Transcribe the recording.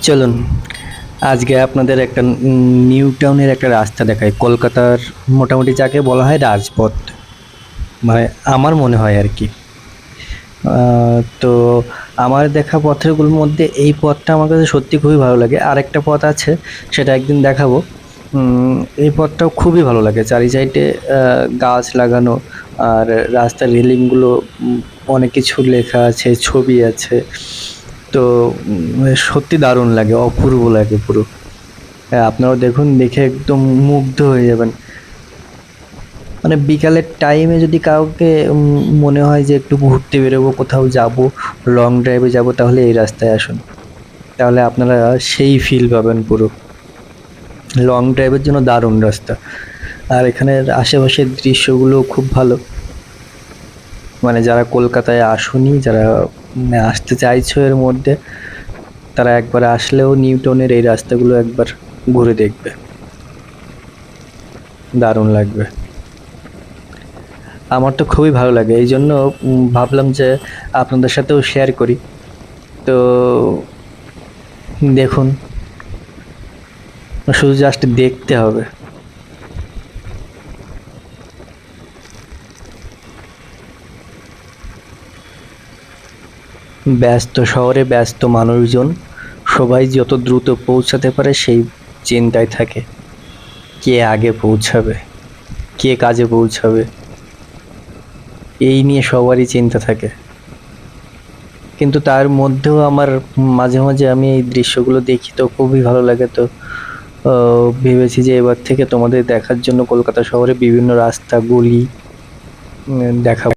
চলুন আজকে আপনাদের একটা নিউ টাউনের একটা রাস্তা দেখাই। কলকাতার মোটামুটি যাকে বলা হয় রাজপথ, মানে আমার মনে হয় আর কি। তো আমার দেখা পথেরগুলোর মধ্যে এই পথটা আমার কাছে সত্যি খুবই ভালো লাগে। আরেকটা পথ আছে, সেটা একদিন দেখাবো। এই পথটাও খুবই ভালো লাগে, চারি সাইডে গাছ লাগানো, আর রাস্তার রেলিংগুলো অনেক কিছু লেখা আছে, ছবি আছে। তো সত্যি দারুণ লাগে, অপূর্ব লাগে পুরো। হ্যাঁ, আপনারাও দেখুন, দেখে একদম মুগ্ধ হয়ে যাবেন। মানে বিকালের টাইমে যদি কাউকে মনে হয় যে একটু ঘুরতে বেরোবো, কোথাও যাব, লং ড্রাইভে যাব, তাহলে এই রাস্তায় আসুন। তাহলে আপনারা সেই ফিল পাবেন পুরো। লং ড্রাইভের জন্য দারুণ রাস্তা। আর এখানের আশেপাশের দৃশ্যগুলো খুব ভালো। মানে যারা কলকাতায় আসেনি, যারা আসতে চাইছো এর মধ্যে, তারা একবার আসলেও নিউটনের এই রাস্তাগুলো একবার ঘুরে দেখবে, দারুণ লাগবে। আমার তো খুবই ভালো লাগে, এই জন্য ভাবলাম যে আপনাদের সাথেও শেয়ার করি। তো দেখুন, শুধু জাস্ট দেখতে হবে। ব্যস্ত শহরে ব্যস্ত মানুষজন সবাই যত দ্রুত পৌঁছাতে পারে সেই চিন্তায় থাকে, কে আগে পৌঁছাবে, কে কাজে পৌঁছাবে, এই নিয়ে সবারই চিন্তা থাকে। কিন্তু তার মধ্যেও আমার মাঝে মাঝে আমি এই দৃশ্যগুলো দেখি, তো খুবই ভালো লাগে। তো ভেবেছি যে এবার থেকে তোমাদের দেখার জন্য কলকাতা শহরে বিভিন্ন রাস্তা, গলি দেখাবো।